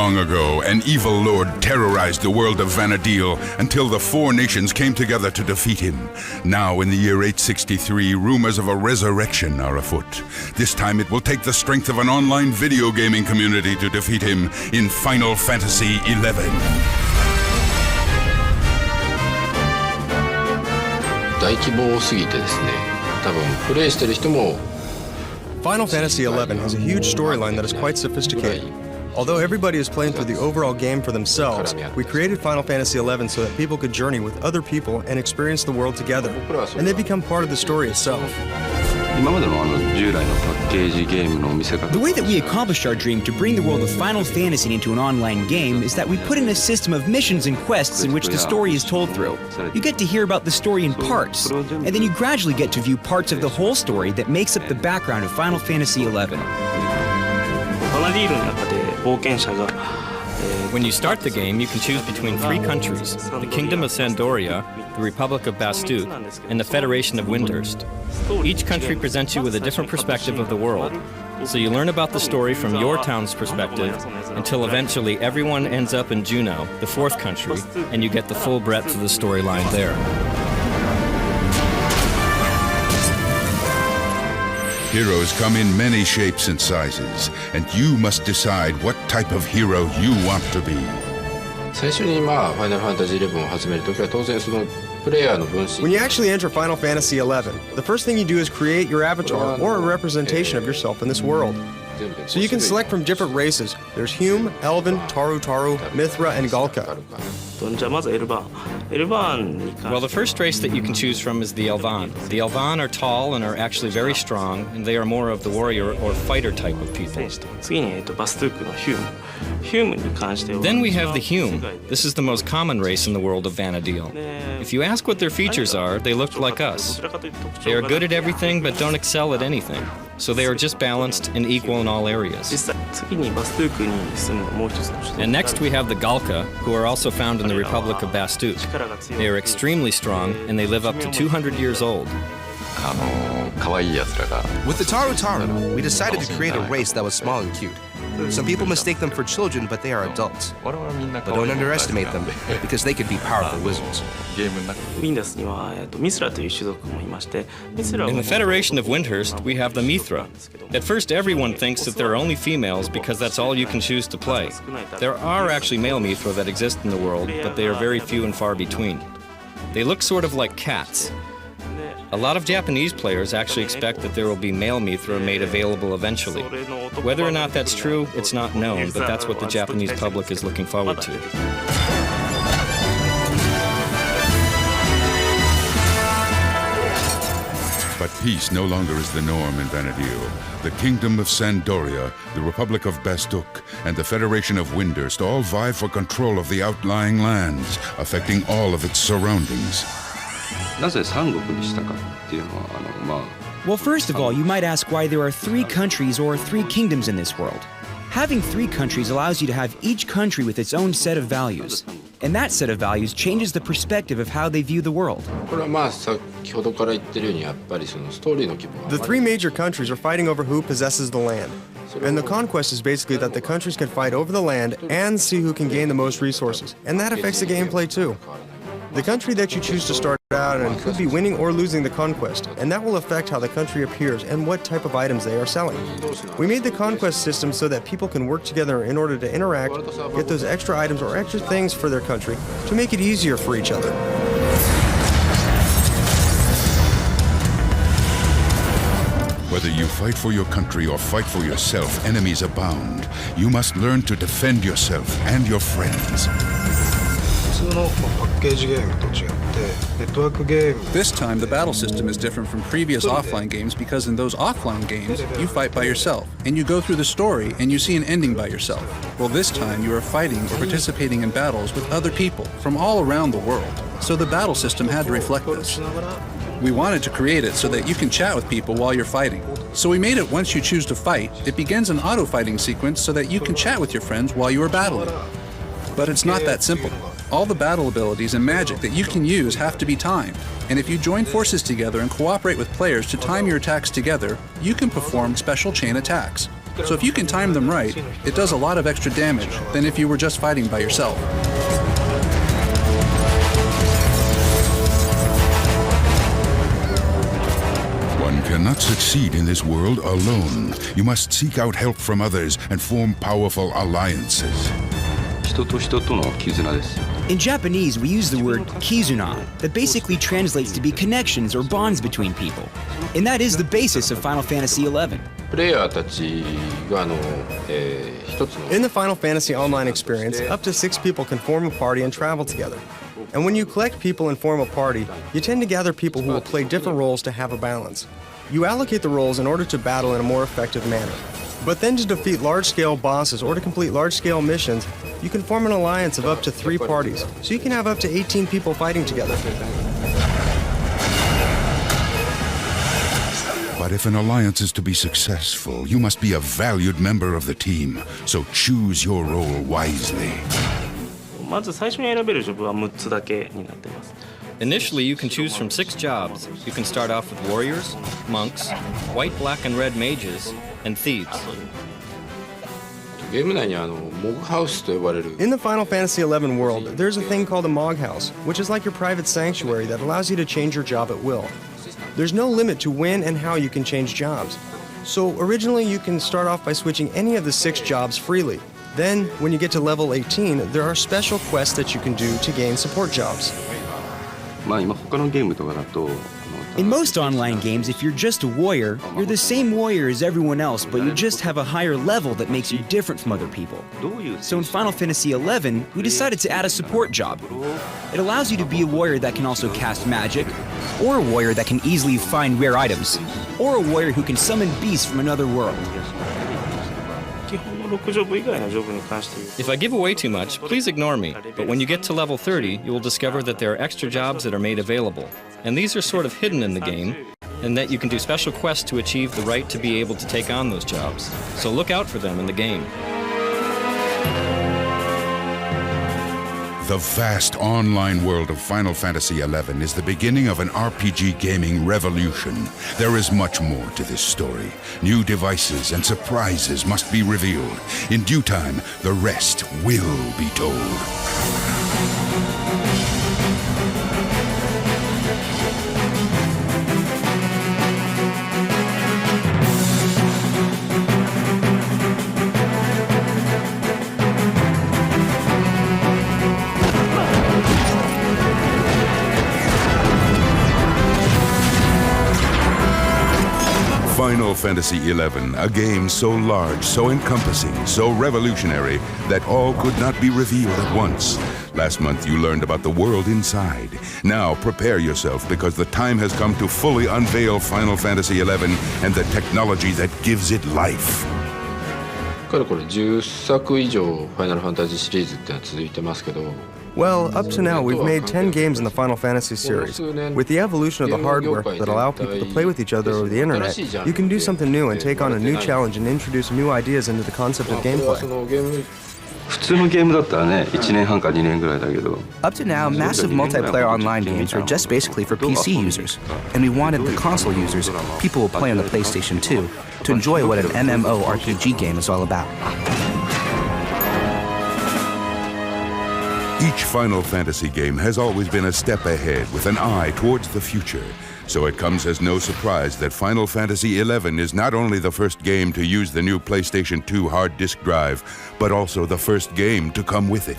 long ago, an evil lord terrorized the world of Venodil until the four nations came together to defeat him. Now, in the year 863, rumors of a resurrection are afoot. This time it will take the strength of an online video gaming community to defeat him in Final Fantasy XI. 大規模すぎてですね、多分プレイしてる人も Final Fantasy XI has a huge storyline that is quite sophisticated. Although everybody is playing through the overall game for themselves, we created Final Fantasy XI so that people could journey with other people and experience the world together, and they become part of the story itself. The way that we accomplished our dream to bring the world of Final Fantasy into an online game is that we put in a system of missions and quests in which the story is told through. You get to hear about the story in parts, and then you gradually get to view parts of the whole story that makes up the background of Final Fantasy XI. When you start the game, you can choose between three countries: the Kingdom of Sandoria, the Republic of Bastuk, and the Federation of Windhurst. Each country presents you with a different perspective of the world, so you learn about the story from your town's perspective until eventually everyone ends up in Juneau, the fourth country, and you get the full breadth of the storyline there. Heroes come in many shapes and sizes, and you must decide what type of hero you want to be. 最初にまあファイナルファンタジー11を始めるときは当然そのプレイヤーの分身 When you actually enter Final Fantasy XI, the first thing you do is create your avatar or a representation of yourself in this world. So you can select from different races. There's Hume, Elven, Taru, Mithra, and Gaulka. Well, the first race that you can choose from is the Elvan. The Elvan are tall and are actually very strong, and they are more of the warrior or fighter type of people. Then we have the Hume. This is the most common race in the world of Venodil. If you ask what their features are, they look like us. They are good at everything but don't excel at anything. So they are just balanced and equal in all areas. And next we have the Gaulka, who are also found in the Republic of Bastuk. They are extremely strong, and they live up to 200 years old. With the Taru, we decided to create a race that was small and cute. Some people mistake them for children, but they are adults. But don't underestimate them, because they could be powerful wizards. In the Federation of Windhurst, we have the Mithra. At first, everyone thinks that there are only females because that's all you can choose to play. There are actually male Mithra that exist in the world, but they are very few and far between. They look sort of like cats. A lot of Japanese players actually expect that there will be male Mithra made available eventually. Whether or not that's true, it's not known, but that's what the Japanese public is looking forward to. But peace no longer is the norm in Venodil. The Kingdom of Sandoria, the Republic of Bastuk, and the Federation of Windhurst all vie for control of the outlying lands, affecting all of its surroundings. Well, first of all, you might ask why there are three countries or three kingdoms in this world. Having three countries allows you to have each country with its own set of values. And that set of values changes the perspective of how they view the world. The three major countries are fighting over who possesses the land. And the conquest is basically that the countries can fight over the land and see who can gain the most resources. And that affects the gameplay too. The country that you choose to start out in could be winning or losing the conquest, and that will affect how the country appears and what type of items they are selling. We made the conquest system so that people can work together in order to interact, get those extra items or extra things for their country to make it easier for each other. Whether you fight for your country or fight for yourself, enemies abound. You must learn to defend yourself and your friends. This time, the battle system is different from previous offline games because in those offline games, you fight by yourself, and you go through the story and you see an ending by yourself. Well, this time you are fighting or participating in battles with other people from all around the world, so the battle system had to reflect this. We wanted to create it so that you can chat with people while you're fighting. So we made it once you choose to fight, it begins an auto-fighting sequence so that you can chat with your friends while you are battling. But it's not that simple. All the battle abilities and magic that you can use have to be timed. And if you join forces together and cooperate with players to time your attacks together, you can perform special chain attacks. So if you can time them right, it does a lot of extra damage than if you were just fighting by yourself. One cannot succeed in this world alone. You must seek out help from others and form powerful alliances. In Japanese, we use the word kizuna, that basically translates to be connections or bonds between people. And that is the basis of Final Fantasy XI. In the Final Fantasy Online experience, up to 6 people can form a party and travel together. And when you collect people and form a party, you tend to gather people who will play different roles to have a balance. You allocate the roles in order to battle in a more effective manner. But then to defeat large-scale bosses or to complete large-scale missions, you can form an alliance of up to 3 parties, so you can have up to 18 people fighting together. But if an alliance is to be successful, you must be a valued member of the team, so choose your role wisely. Initially, you can choose from 6 jobs. You can start off with warriors, monks, white, black, and red mages, and thieves. In the Final Fantasy XI world, there's a thing called a Mog House, which is like your private sanctuary that allows you to change your job at will. There's no limit to when and how you can change jobs. So originally you can start off by switching any of the 6 jobs freely. Then, when you get to level 18, there are special quests that you can do to gain support jobs. In most online games, if you're just a warrior, you're the same warrior as everyone else, but you just have a higher level that makes you different from other people. So in Final Fantasy XI, we decided to add a support job. It allows you to be a warrior that can also cast magic, or a warrior that can easily find rare items, or a warrior who can summon beasts from another world. If I give away too much, please ignore me. But when you get to level 30, you will discover that there are extra jobs that are made available. And these are sort of hidden in the game, and that you can do special quests to achieve the right to be able to take on those jobs. So look out for them in the game. The vast online world of Final Fantasy XI is the beginning of an RPG gaming revolution. There is much more to this story. New devices and surprises must be revealed. In due time, the rest will be told. Final Fantasy XI, a game so large, so encompassing, so revolutionary that all could not be revealed at once. Last month you learned about the world inside. Now prepare yourself because the time has come to fully unveil Final Fantasy XI and the technology that gives it life. 10作以上ファイナルファンタジーシリーズってのは続いてますけど Well, up to now, we've made 10 games in the Final Fantasy series. With the evolution of the hardware that allow people to play with each other over the internet, you can do something new and take on a new challenge and introduce new ideas into the concept of gameplay. Up to now, massive multiplayer online games were just basically for PC users, and we wanted the console users, people who play on the PlayStation 2, to enjoy what an MMORPG game is all about. Each Final Fantasy game has always been a step ahead with an eye towards the future. So it comes as no surprise that Final Fantasy XI is not only the first game to use the new PlayStation 2 hard disk drive, but also the first game to come with it.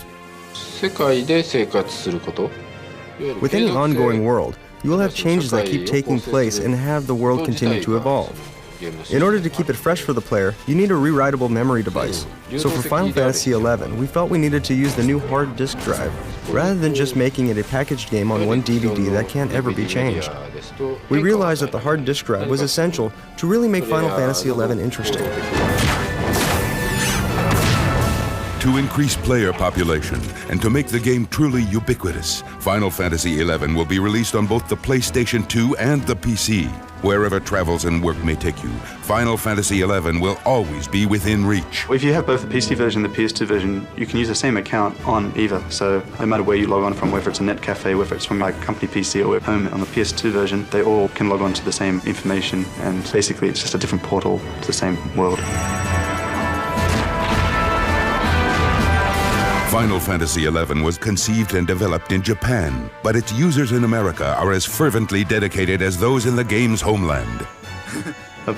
With any ongoing world, you will have changes that keep taking place and have the world continue to evolve. In order to keep it fresh for the player, you need a rewritable memory device. So for Final Fantasy XI, we felt we needed to use the new hard disk drive, rather than just making it a packaged game on one DVD that can't ever be changed. We realized that the hard disk drive was essential to really make Final Fantasy XI interesting. To increase player population and to make the game truly ubiquitous, Final Fantasy XI will be released on both the PlayStation 2 and the PC. Wherever travels and work may take you, Final Fantasy XI will always be within reach. If you have both the PC version and the PS2 version, you can use the same account on either. So no matter where you log on from, whether it's a net cafe, whether it's from like a company PC or at home on the PS2 version, they all can log on to the same information, and basically it's just a different portal to the same world. Final Fantasy XI was conceived and developed in Japan, but its users in America are as fervently dedicated as those in the game's homeland. The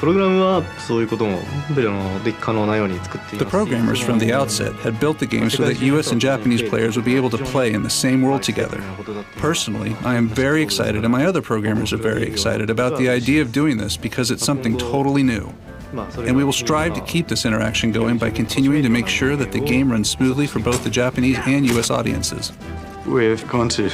programmers from the outset had built the game so that US and Japanese players would be able to play in the same world together. Personally, I am very excited, and my other programmers are very excited about the idea of doing this because it's something totally new. And we will strive to keep this interaction going by continuing to make sure that the game runs smoothly for both the Japanese and US audiences. We've gone to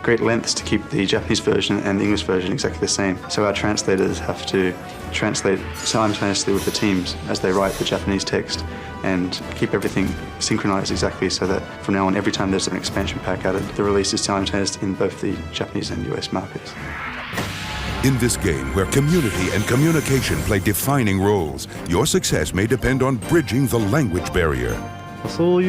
great lengths to keep the Japanese version and the English version exactly the same. So our translators have to translate simultaneously with the teams as they write the Japanese text and keep everything synchronized exactly so that from now on, every time there's an expansion pack added, the release is simultaneous in both the Japanese and US markets. In this game, where community and communication play defining roles, your success may depend on bridging the language barrier. For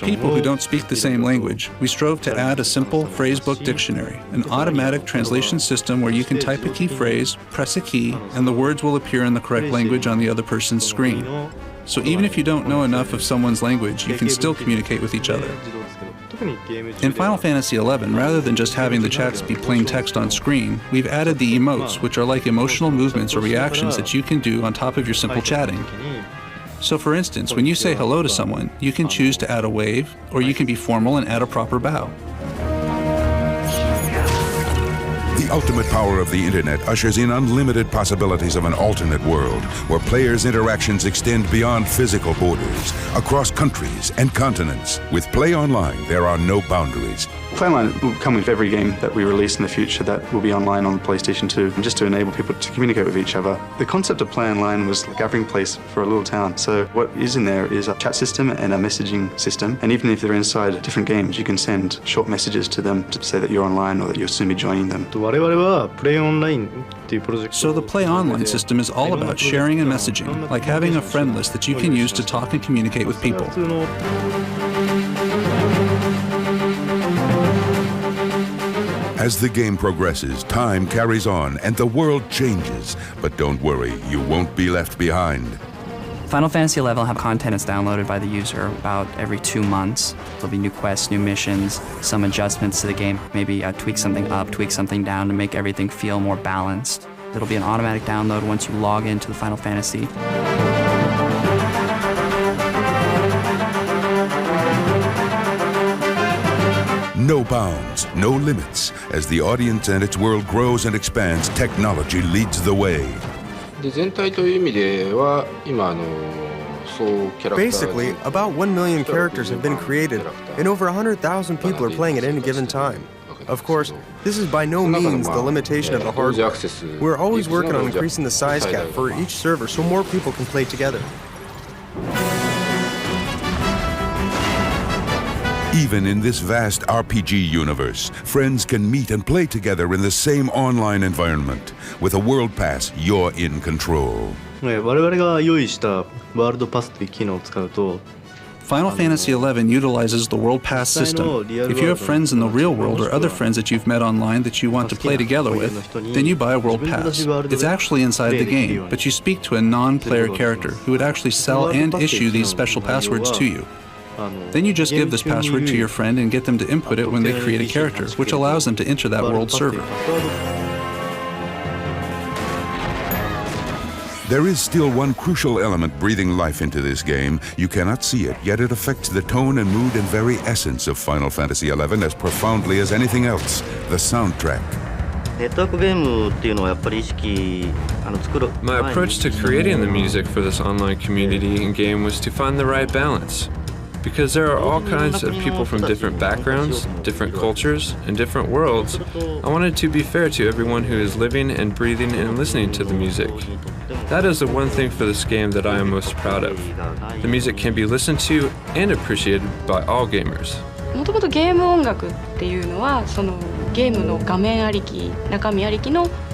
people who don't speak the same language, we strove to add a simple Phrasebook Dictionary, an automatic translation system where you can type a key phrase, press a key, and the words will appear in the correct language on the other person's screen. So even if you don't know enough of someone's language, you can still communicate with each other. In Final Fantasy XI, rather than just having the chats be plain text on screen, we've added the emotes, which are like emotional movements or reactions that you can do on top of your simple chatting. So for instance, when you say hello to someone, you can choose to add a wave, or you can be formal and add a proper bow. The ultimate power of the internet ushers in unlimited possibilities of an alternate world where players' interactions extend beyond physical borders, across countries and continents. With Play Online, there are no boundaries. Play Online will come with every game that we release in the future that will be online on PlayStation 2, just to enable people to communicate with each other. The concept of Play Online was a gathering place for a little town. So what is in there is a chat system and a messaging system. And even if they're inside different games, you can send short messages to them to say that you're online or that you'll soon be joining them. So the Play Online system is all about sharing and messaging, like having a friend list that you can use to talk and communicate with people. As the game progresses, time carries on and the world changes. But don't worry, you won't be left behind. Final Fantasy XI will have content that's downloaded by the user about every 2 months. There'll be new quests, new missions, some adjustments to the game, maybe tweak something up, tweak something down to make everything feel more balanced. It'll be an automatic download once you log into the Final Fantasy. No bounds, no limits. As the audience and its world grows and expands, technology leads the way. Basically, about 1 million characters have been created, and over 100,000 people are playing at any given time. Of course, this is by no means the limitation of the hardware. We're always working on increasing the size cap for each server so more people can play together. Even in this vast RPG universe, friends can meet and play together in the same online environment. With a World Pass, you're in control. Final Fantasy XI utilizes the World Pass system. If you have friends in the real world or other friends that you've met online that you want to play together with, then you buy a World Pass. It's actually inside the game, but you speak to a non-player character who would actually sell and issue these special passwords to you. Then you just give this password to your friend and get them to input it when they create a character, which allows them to enter that world server. There is still one crucial element breathing life into this game. You cannot see it, yet it affects the tone and mood and very essence of Final Fantasy XI as profoundly as anything else, the soundtrack. My approach to creating the music for this online community and game was to find the right balance. Because there are all kinds of people from different backgrounds, different cultures, and different worlds, I wanted to be fair to everyone who is living and breathing and listening to the music. That is the one thing for this game that I am most proud of. The music can be listened to and appreciated by all gamers.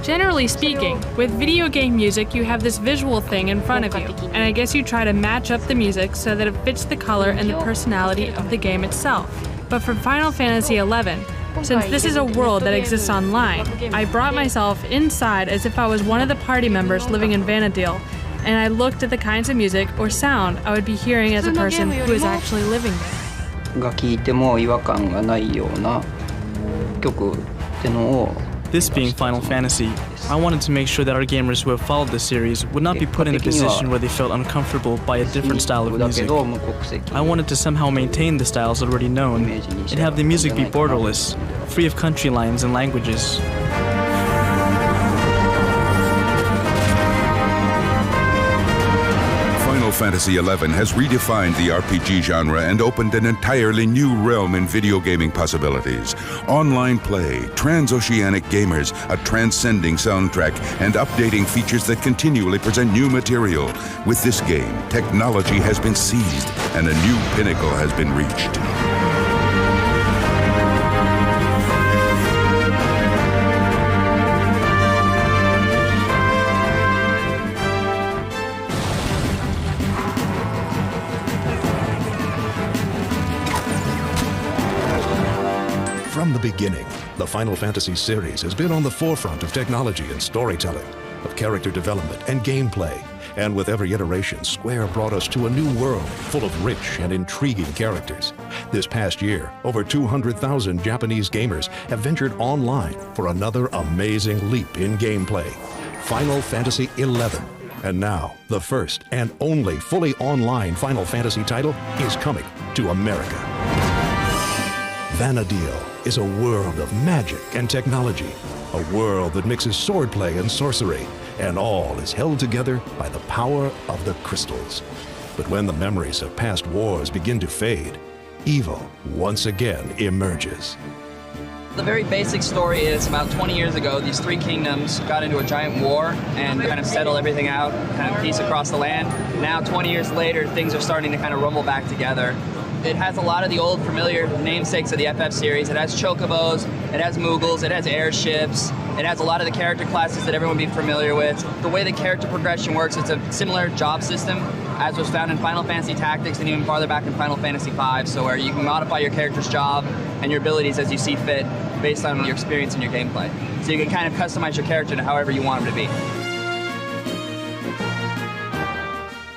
Generally speaking, with video game music, you have this visual thing in front of you, and I guess you try to match up the music so that it fits the color and the personality of the game itself. But for Final Fantasy XI, since this is a world that exists online, I brought myself inside as if I was one of the party members living in Venodil, and I looked at the kinds of music or sound I would be hearing as a person who is actually living there. が聴いても違和感がないような曲ってのを This being Final Fantasy, I wanted to make sure that our gamers who have followed the series would not be put in a position where they felt uncomfortable by a different style of music. I wanted to somehow maintain the styles already known and have the music be borderless, free of country lines and languages. Final Fantasy XI has redefined the RPG genre and opened an entirely new realm in video gaming possibilities. Online play, transoceanic gamers, a transcending soundtrack, and updating features that continually present new material. With this game, technology has been seized and a new pinnacle has been reached. From the beginning, the Final Fantasy series has been on the forefront of technology and storytelling, of character development and gameplay. And with every iteration, Square brought us to a new world full of rich and intriguing characters. This past year, over 200,000 Japanese gamers have ventured online for another amazing leap in gameplay. Final Fantasy XI. And now, the first and only fully online Final Fantasy title is coming to America. Venodil is a world of magic and technology, a world that mixes swordplay and sorcery, and all is held together by the power of the crystals. But when the memories of past wars begin to fade, evil once again emerges. The very basic story is about 20 years ago, these three kingdoms got into a giant war and kind of settled everything out, kind of peace across the land. Now, 20 years later, things are starting to kind of rumble back together. It has a lot of the old familiar namesakes of the FF series. It has chocobos, it has Moogles, it has airships, it has a lot of the character classes that everyone would be familiar with. The way the character progression works, it's a similar job system as was found in Final Fantasy Tactics and even farther back in Final Fantasy V, so where you can modify your character's job and your abilities as you see fit based on your experience and your gameplay. So you can kind of customize your character to however you want him to be.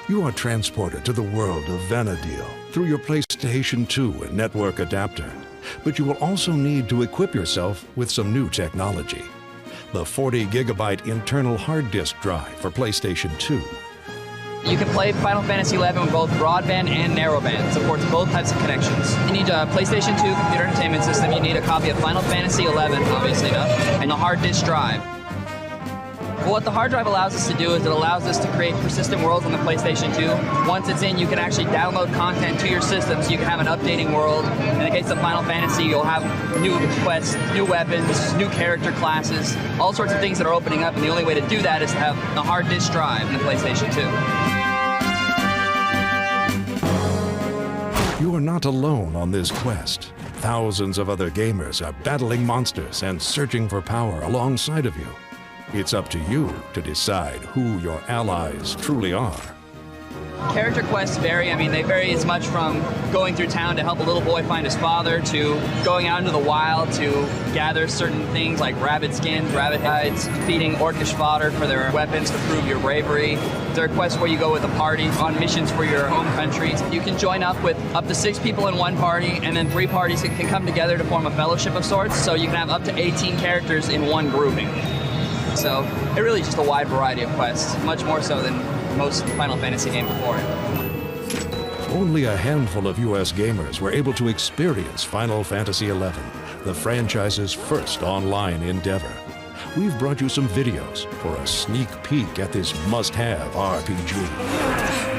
You are transported to the world of Venodil through your PlayStation 2 and network adapter. But you will also need to equip yourself with some new technology. The 40-gigabyte internal hard disk drive for PlayStation 2. You can play Final Fantasy XI with both broadband and narrowband. It supports both types of connections. You need a PlayStation 2 computer entertainment system. You need a copy of Final Fantasy XI, obviously enough, and the hard disk drive. Well, what the hard drive allows us to do is it allows us to create persistent worlds on the PlayStation 2. Once it's in, you can actually download content to your system so you can have an updating world. In the case of Final Fantasy, you'll have new quests, new weapons, new character classes, all sorts of things that are opening up, and the only way to do that is to have the hard disk drive in the PlayStation 2. You are not alone on this quest. Thousands of other gamers are battling monsters and searching for power alongside of you. It's up to you to decide who your allies truly are. Character quests vary. I mean, they vary as much from going through town to help a little boy find his father, to going out into the wild to gather certain things like rabbit skins, rabbit hides, feeding orcish fodder for their weapons to prove your bravery. There are quests where you go with a party on missions for your home countries. You can join up with up to 6 people in one party, and then 3 parties can come together to form a fellowship of sorts, so you can have up to 18 characters in one grouping. So it really is just a wide variety of quests, much more so than most Final Fantasy games before it. Only a handful of US gamers were able to experience Final Fantasy XI, the franchise's first online endeavor. We've brought you some videos for a sneak peek at this must-have RPG.